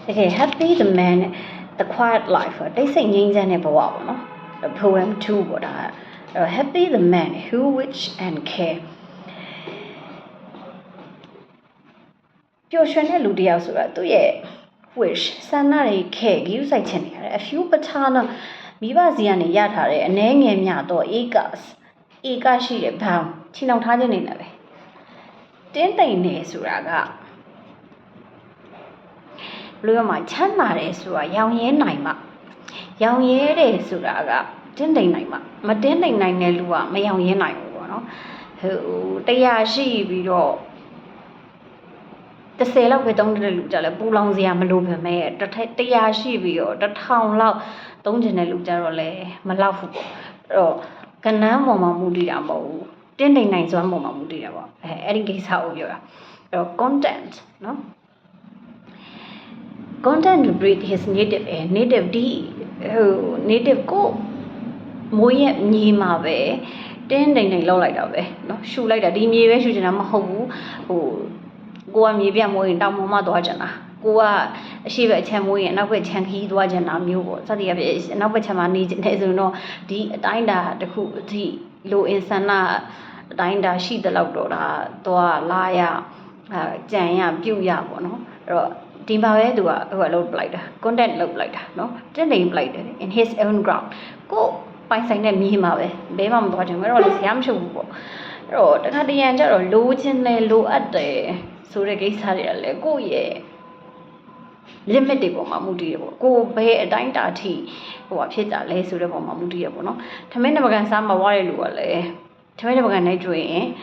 Okay, Happy the Man, The Quiet Life. They say names and never no? A poem too, what Happy the man who wish and care. Your Chanel Ludia Sura, do ye wish, Sanari care, use I ten here. A few patana, Vivaziani Yatare, and Nangam Yato, Egas she a pound, Tino Tajan in a way. Didn't they ne Suraga? လူရမှာချမ်းသာတယ်ဆိုတာရောင်ရဲနိုင်မှာရောင်ရဲတယ်ဆိုတာကတင်းတိမ်နိုင်မှာမတင်းတိမ်နိုင်တဲ့လူကမရောင်ရဲနိုင်ဘူးပေါ့နော်ဟိုတရားရှိပြီးတော့30လောက်ပဲသုံးတဲ့လူကြလဲပူလောင်စရာမလိုပဲမဲ့တရားရှိပြီးတော့1000လောက်သုံးကျင်တဲ့လူကြတော့လဲမလောက်ဘူးပေါ့အဲ့တော့ကနန်းပေါ်မှာမူတည်တာမဟုတ်ဘူးတင်းတိမ်နိုင်စွမ်းပေါ်မှာမူတည်တာပေါ့အဲ့ဒီကိစ္စကိုပြောတာအဲ့တော့ content နော်Content to breathe his native air, native D, native go. Moye Nima be, 10 day low like that, no, shoe like that, Dimi, Shujana Mahu, who go and maybe a more in Damoma Dwajana, go a Shiva Chamui and up with Chanki Dwajana, Mu, Sadia is an upper Chamani, no, the Dinda, the Ku, the low insana, Dinda, she the Laudora, Doa, Laya, Jaya, Buya, no. Timbawe do a load blighter, content load blighter, no? Then they blighter in his own ground. Go by sign them Mimawe, Bemam watching where all is Yamshu. Oh, the Kadianja or Lucin low at the Surrogate Sarial, go ye. Limited Mamudi, go pay a dime tea, or pizza lay suitable Mamudi, no? Taminagan Samba Wailu, Taminagan Nitroe,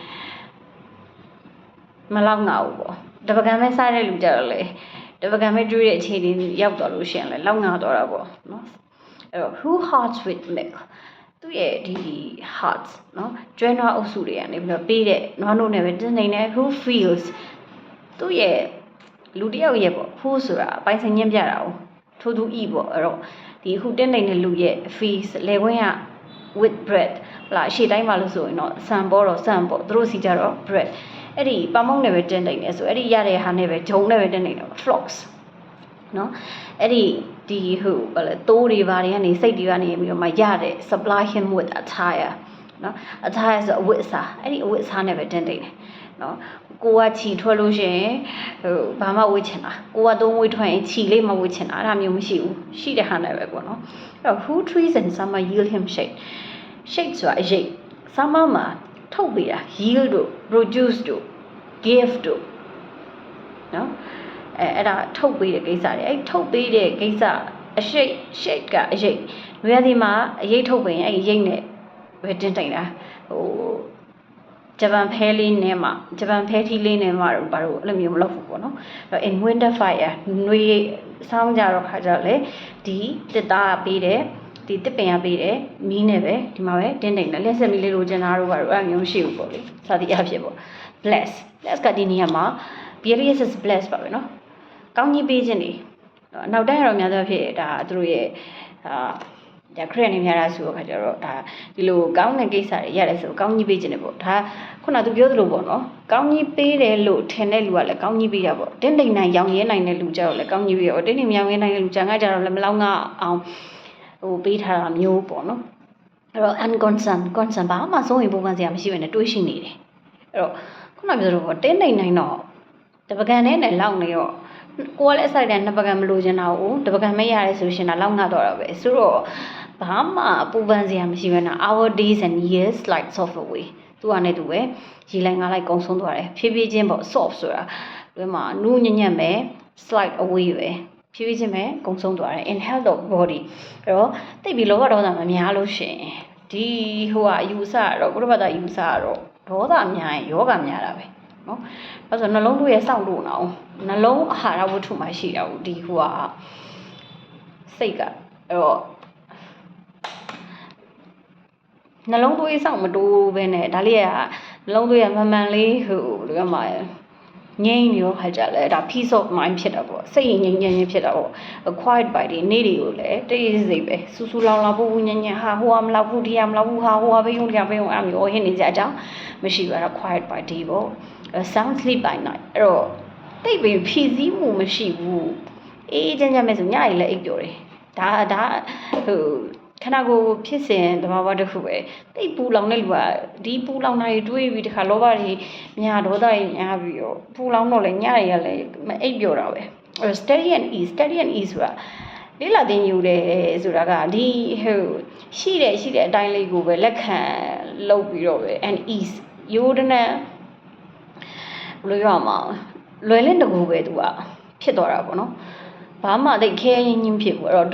Malanga, the Bagame Sari Luderle. The Bagame drew a chain in Yabdolution, long adorable. Who hearts with milk? Do ye the hearts, no? General Osurian, if not beat it, no never didn't who feels. Do ye Ludia Yebo, Husura, by Sanyam Yarao, to do evil, the who didn't Luye feast, Lewaya with bread, like she died maluso, no, Sambo or Sambo, Drosijaro, bread. Eddie, Bamong never didn't so Eddie Yare had never told never didn't flocks. No, Eddie, the who, well, Tori Variani, say Divani, my yard, supply him with attire. No, attire is a witsa, Eddie witsa never didn't. No, go at tea to Luge, Bama Wichena, go at don't wait when Chile, my witchen, Aramu, she the hand ever go. No, who trees and summer yield him shade. Shades so I shade. Some mamma. Tobia, yield, produce to, give to. No? And I told me the gaza, I told me the gaza, a shake, a shake. Where the ma, a ye told me, a yin, Virginia. Oh, Javan Pelly Nema, Javan Petty Lane Maru, Baru, let me love no? In winter fire, we sound jar of Hajale, the da be there. The tipping be there, me never, Timawe, tending the less a little general around shield body. Sadi Abjebo. Bless. Let's get in here, ma. Pierius is blessed, but no. County Bajani. Now, there on the other head, through a the crane Yarasu, the low gown and gaysa, yes, County Bajanabo. Kuna to go to Bono. County paid a low, 10 like County Biabo. Tending nine young yen and Luja, like County Bio, tending young yen and Lujanga, Lamlanga. Beat her a new bono. Unconcerned, Bahama so important as she went a tuition needed. Oh, come over 10 days. I know. The Bagan and long Neo. All aside and the Bagam Lujan now, the Bagamaya resolution along her away. So, Bahama, Pubanziam, she went our days and years like soft away. 200 away. She like Gonson, Phoebe Jimbo, soft, sir. Rema, Nunya slide away. Pivijime, Gongson in health of body. They below on a mialo she. D who are user or what about user or Roda Mia, Yoga Miarabe. No, but no longer a sound now. No long harabu to my she out, D who are Sega or no longer is some do when Dalia, longer a manly who my. Yang you had a piece of mind pitable, saying yin pitable, acquired by the native, there is a Susula Labu, Yanya, who am Labudiam, Labuha, who are you, am your hen is Aja, machine were acquired by table, a sound sleep by night. Oh, they be busy, machine woo. အေးချမ်းချမ်းပဲဆိုညရီလည်းအိပ်ပျော်တယ်ဒါဟိုခဏကိုဖြစ်စဉ်တဘာဝတစ်ခုပဲတိတ်ပူလောင်တဲ့လူကဒီပူလောင်တာတွေတွေးပြီးတခါလောဘတွေညာဒေါသတွေညာပြီးတော့ပူလောင်တော့လေညရီကလည်းမအိပ်ပျော်တာပဲsteady and easeဆိုတာလေးလာတင်ယူတယ်ဆိုတာကဒီဟိုရှိတဲ့အတိုင်းလေးကိုပဲလက်ခံလုပ်ပြီးတော့ပဲ and ease ရိုးတနံဘယ်လိုပြောရမလဲလွယ်လင့်တကူပဲသူကဖြစ်သွားတာပေါ့နော်ဘာမှတိတ်ခဲရင်းချင်းဖြစ်ဘူးအဲ့တော့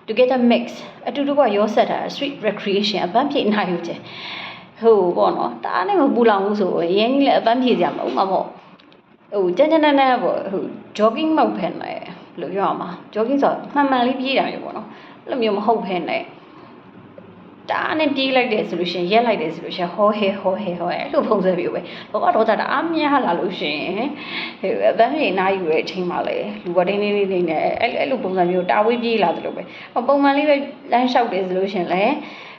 together mix အတူတူကရောဆက်တာ street recreation အပန်းဖြေနိုင်ယူခြင်းဟိုပေါ့နော်တအားနဲ့မပူလောင်ဘူးဆိုရင်းကြီးလည်းအပန်းဖြေကြမှာဥမာပေါ့ဟိုကြမ်းပေါ့ဟို jogging မဟုတ်ဖ ೇನೆ ဘယ်လိုပြောရမှာ jogging ဆိုမှန်မှန်လေးပြေးတာမျိုးပေါ့နော်အဲ့လိုမျိုးမဟုတ်ဖ ೇನೆ တအားနဲ့ပြေးလိုက်တယ်ဆိုလို့ရှိရင်ရက်လိုက်တယ်ဆိုလို့ရှိရင်ဟောဟဲအဲ့လိုပုံစံမျိုးပဲလောကတော့တအားများလာလို့ရှိရင်ဟိုအပန်းဖြေနိုင်ယူတဲ့အချိန်မှာလေလူကတင်းနေနဲ့အဲ့လိုပုံစံမျိုးတာဝေးပြေးလာတယ်လို့ပဲပုံမှန်လေးပဲလမ်းလျှောက်တယ်ဆိုလို့ရှိရင်လည်း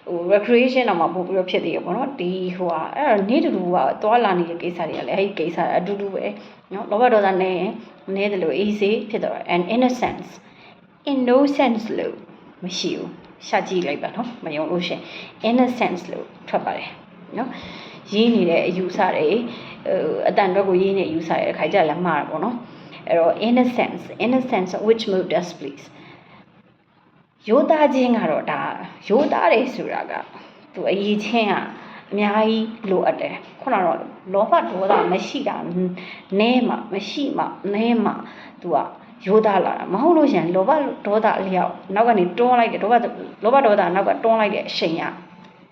ဟို recreation တော့မှပို့ပြီးတော့ဖြစ်သေးရပေါ့နော်ဒီဟိုဟာအဲ့တော့နေ့တူတူကသွားလာနေတဲ့ကိစ္စတွေကလည်းအဲ့ဒီကိစ္စအတူတူပဲနော်လောဘဒေါသနဲ့တယ်လို့ easy ဖြစ်တော့ and innocence လို့မရှိဘူးရှာကြည့်လိုက်ပါနော်မယုံလို့ရှင် innocence လို့ထွက်ပါတယ်နော်ရေးနေတဲ့အယူဆတွေအတန်တော့ကိုရေးနေအယူဆရတဲ့ခါကျလည်းမှားတာပေါ့နော်အဲ့တော့ innocence which mode does please ရိုးသားခြင်းကတော့ဒါရိုးသားတယ်ဆိုတာကသူအရေးချင်းကအများကြီးလိုအပ်တယ်ခုနကတော့လောဘဒေါသမရှိတာနဲမှမရှိမှနဲမှသူကရိုးသားလာတာမဟုတ်လို့ရှင်လောဘဒေါသအလျောက်နောက်ကနေတွန်းလိုက်တယ်လောဘဒေါသနောက်ကတွန်းလိုက်တဲ့အချိန်က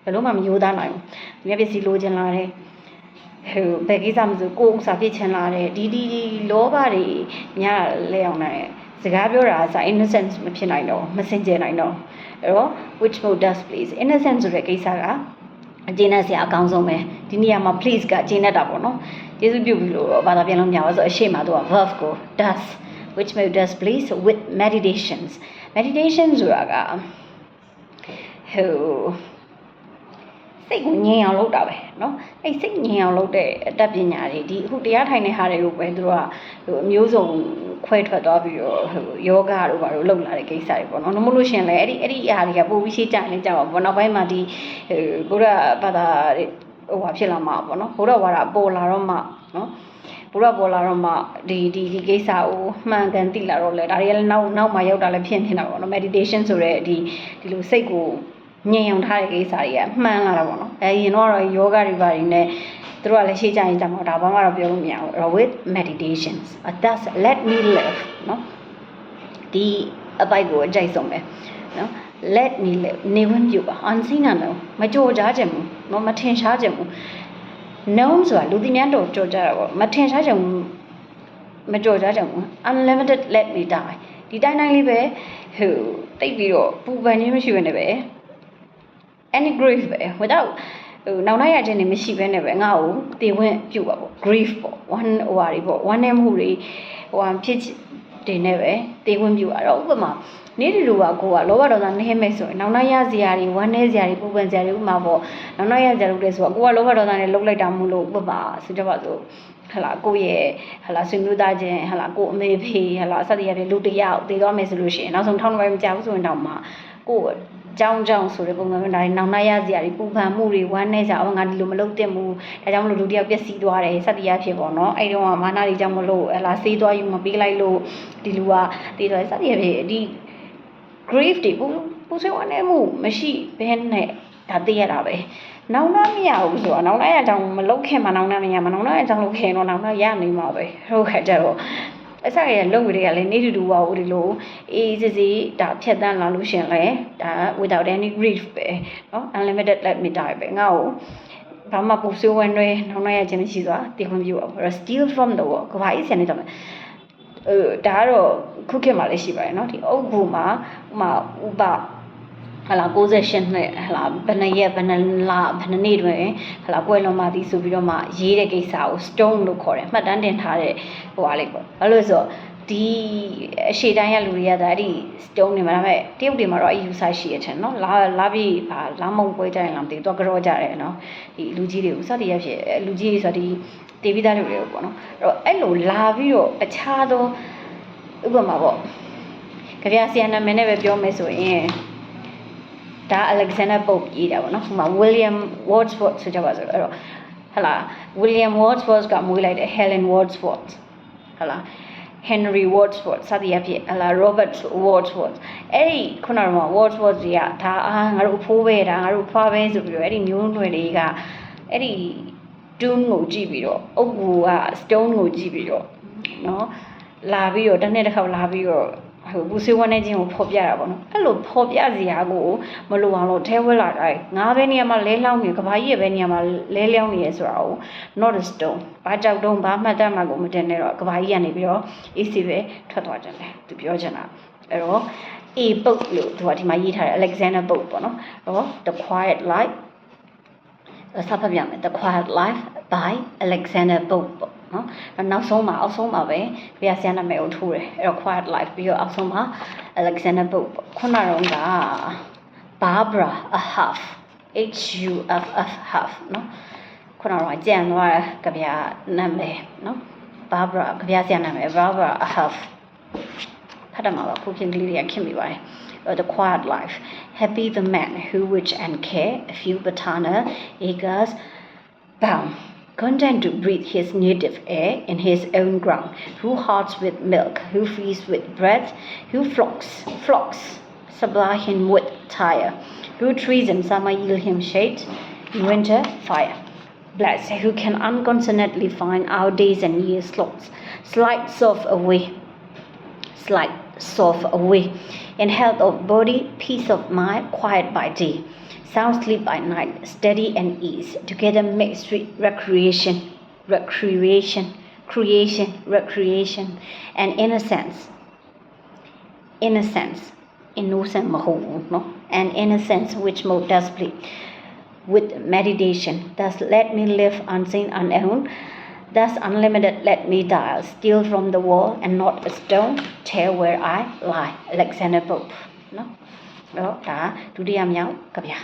ဘယ်လို့မှမရိုးသားနိုင်ဘူးဒီပစ္စည်းလိုချင်လာတယ်ဟိုဘယ်ကိစ္စမဆိုကိုယ်ဥစ္စာပြစ်ချင်လာတယ်ဒီလောဘတွေညလဲအောင်နိုင်စကားပြောတာအစား innocence မဖြစ်နိုင်တော့မစင်ကြယ်နိုင်တော့အဲ့တော့ which mode does please innocence ဆိုတဲ့ကိစ္စကအကျဉ်းနဲ့ဆရာအကောင်းဆုံးပဲဒီနေရာမှာ please ကအကျဉ်းနဲ့တာပေါ့နော်ကျေးဇူးပြုပြီးလို့ဘာသာပြန်လို့မရပါဘူးဆိုအရှိမသူက verb ကို does which mode does please with meditationဆိုတာကဟိုစိတ်ကိုငြိမ်အောင်လုပ်တာပဲเนาะအဲ့စိတ်ငြိမ်အောင်လုပ်တဲ့အတတ်ပညာတွေဒီအခုတရားထိုင်တဲ့ဟာတွေကိုပဲသူတို့ကဟိုအမျိုးစုံခွဲထွက်သွားပြီးတော့ဟိုယောဂတို့ဘာလို့လုပ်လာတဲ့ကိစ္စတွေပေါ့နော်မဟုတ်လို့ရှင်လေအဲ့ဒီအရာတွေကပို့ပြီးရှေ့ကျရင်ကြောက်ပါဘောနောက်ပိုင်းမှာဒီဟိုဘုရားဘာသာဟိုဟာဖြစ်လာမှာပေါ့နော်ဘုရားဝါဒပေါ်လာတော့မှနော်ဘုရားပေါ်လာတော့မှဒီကိစ္စကိုမှန်ကန်သိလာတော့လေဒါတွေလည်းနောက်မှရောက်တာလည်းဖြစ်နေတာပေါ့နော် meditation ဆိုတဲ့ဒီလိုစိတ်ကိုငြိမ်အောင်ထားတဲ့ကိစ္စတွေကမှန်လာတာပေါ့နော်ရင်တော့ယောဂတွေဘာတွေနဲ့သူတို့ကလည်းရှေ့ကျရင်ကြမှာဒါဘာမှတော့ပြောလို့မရဘူး with meditations that's let me live နော်ဒီအပိုက်ကိုအကြိုက်ဆုံးပဲနော် let me live နေဝင်ပြုပါ unseen နော်မကြော်ကြားခြင်းဘူးနော်မထင်ရှားခြင်းဘူး no ဆိုတာလူသိများတော့ကြော်ကြားတာပေါ့မထင်ရှားခြင်းဘူးမကြော်ကြားခြင်းဘူး unlimited let me die ဒီတိုင်းလေးပဲဟိုတိတ်ပြီးတော့ပူပန်ခြင်းမရှိဘဲနဲ့ပဲany grief ပဲ without ဟိုနောက်နိုင်ရခြင်းတွေမရှိဘဲနဲ့ပဲငါ့ကိုတည်ဝင်ပြုတ်ပါပေါ့ grief ပေါ့ one ဟိုဟာတွေပေါ့ one နဲ့မှုတွေဟိုဟာဖြစ်တင်နေပဲတည်ဝင်ပြုတ်ရတော့ဥပမာနေ့တူကကိုကလောဘဒေါသနည်းမဲ့ဆိုရင်နောက်နိုင်ရစရာတွေ one နဲ့စရာတွေပူပန်စရာတွေဥပမာပေါ့နောက်နိုင်ရစရာလုပ်တယ်ဆိုတော့ကိုကလောဘဒေါသနဲ့လုပ်လိုက်တာမို့လို့ဥပမာဆိုကြပါစို့ဟလာကိုရဲ့ဟလာဆွေမျိုးသားချင်းဟလာကိုအမေဖေဟလာစသည်ရတဲ့လူတယောက်တည်သွားမယ်ဆိုလို့ရှိရင်နောက်ဆုံးထောင်းတစ်ပိုင်းမကြောက်ဘူးဆိုရင်တော့မှကိုကြောင်းဆိုတဲ့ပုံစံမျိုးဒါနောက်နိုင်ရစရာတွေပူပန်မှုတွေဝမ်းနေကြအောင်ငါဒီလိုမလုပ်သင့်ဘူးဒါကြောင့်မလို့လူတယောက်ပျက်စီးသွားတယ်စသည်ရဖြစ်ပေါ့နော်အဲ့တော့မာနတွေကြောင့်မလို့ဟလာဆေးသွားယူမပေးလိုက်လို့ဒီလူကတည်သွားစသည်ရဖြစ်ဒီ grief တွေပူဆွေးဝမ်းနေမှုမရှိဘဲနဲ့ဒါသိရတာပဲနောင်နာမရဘူးဆိုတော့နောင်နာရကြောင့်မလုတ်ခင်မှာနောင်နာမရမှာနောင်နာရကြောင့်လုတ်ခင်တော့နောင်နာရနေမှာပဲဟုတ်ခါကြတော့အစရရဲ့လုံတွေကလည်းနေတူပါဦးဒီလိုအေးစစ်ဒါဖြတ်တန်းလာလို့ရှင်လဲဒါ without any grief ပဲเนาะ unlimited let me die ပဲငါ့ကိုဘာမှပူဆွေးဝမ်းတွေနောင်နာရခြင်းမရှိသွားတည်ခွင့်ပြုပါ steal from the world ကဘာကြီးဆန်နေတော့ဒါကတော့ခုခေတ်မှာလည်းရှိပါတယ်เนาะဒီအုပ်ဘူမှာဥမာဥပဟလာ68နှစ်ဟလာဘယ်နှရက်ဘယ်နှလဘယ်နှနေ့တွင်ဟလာကွယ်လွန်မှသည်ဆိုပြီးတော့မှရေးတဲ့ကိစ္စကို stone လို့ခေါ်တယ်မှတ်တမ်းတင်ထားတဲ့ဟိုဟာလေးပေါ့ဘာလို့လဲဆိုတော့ဒီအရှိတိုင်းရလူတွေကဒါအဲ့ဒီ stone တွေမှာဒါပေမဲ့တရုတ်တွေမှာတော့အယူဆရှိရတဲ့နော်လာပြီးလာမုံပွဲကြရင်လားမသိဘူးတော့ကြောကြတယ်နော်ဒီလူကြီးတွေကိုစသည်ရဖြစ်လူကြီးတွေဆိုတော့ဒီတေးပြီးသားလူတွေပေါ့နော်အဲ့တော့အဲ့လိုလာပြီးတော့အခြားသော ဥပမာပေါ့ကြပြဆရာနာမည်နဲ့ပဲပြောမယ်ဆိုရင်ဒါ Alexander Pope ရေးတာပေါ့နော်ဟိုမှာ William Wordsworth ဆိုကြပါစို့အဲ့တော့ဟလာ William Wordsworth ကမွေးလိုက်တယ် Helen Wordsworth ဟလာ Henry Wordsworth စသည်အဖြစ်ဟလာ Robert Wordsworth အဲ့ဒီခုနက Wordsworth ကြီးကဒါငါတို့အဖိုးပဲဒါငါတို့ဖွားပဲဆိုပြီးတော့အဲ့ဒီမျိုးနွယ်တွေကအဲ့ဒီ tune ကိုကြည့်ပြီးတော့အုပ်ကူက stone ကိုကြည့်ပြီးတော့နော်လာပြီးတော့တစ်နေ့တစ်ခါလာပြီးတော့ဟိုဘူးစေဝနဲ့ချင်းကိုဖော်ပြတာပေါ့နော်အဲ့လိုဖော်ပြစရာကိုမလိုအောင်လို့ထဲဝဲလာတိုင်းငါးပဲနေရာမှာလဲလောင်းနေကဘာကြီးရဲ့ပဲနေရာမှာလဲလျောင်းနေရဲဆိုတာကို not a stone ဘာကြောက်တုံးဘာမှတ်တတ်မှကိုမတင်နဲ့တော့ကဘာကြီးကနေပြီးတော့ AC ပဲထွက်သွားကြတယ်သူပြောချင်တာအဲ့တော့ A Pope လို့သူကဒီမှာရေးထားတယ် Alexander Pope ပေါ့နော်ဟော The Quiet Life စဖတ်ပြမယ် The Quiet Life by Alexander Pope ပေါ့နော်နောက်ဆုံးမှာအောက်ဆုံးမှာပဲဘုရားဆရာနာမည်ကိုထိုးတယ်အဲ့တော့ Quiet Life ပြီးတော့အောက်ဆုံးမှာ Alexander Pope ပေါ့ခုနကတော့က Barbara Huff Huff နော်ခုနကတော့ကြံသွားတယ်ကြပြနာမည်နော် Barbara ကြပြဆရာနာမည် Barbara Huff ဖတ်တယ်မှာပါခုပြင်ကလေးတွေကခင်မိပါတယ် The Quiet Life. Happy the man who which and care a few batana acres bound, content to breathe his native air in his own ground, who hearts with milk, who feeds with bread, who flocks supply him with tire, who trees in summer yield him shade, in winter fire. Blessed who can unconcernedly find our days and years slides off away in health of body, peace of mind, quiet by day, sound sleep by night, steady and ease, together make sweet recreation, and innocent no, and innocence which most does plead with meditation. Thus let me live unseen, unknown. Thus unlimited let me dial, steal from the wall and not a stone, tell where I lie. Alexander Pope. No? Đó, ဒုတိယမြောက်ကဗျာ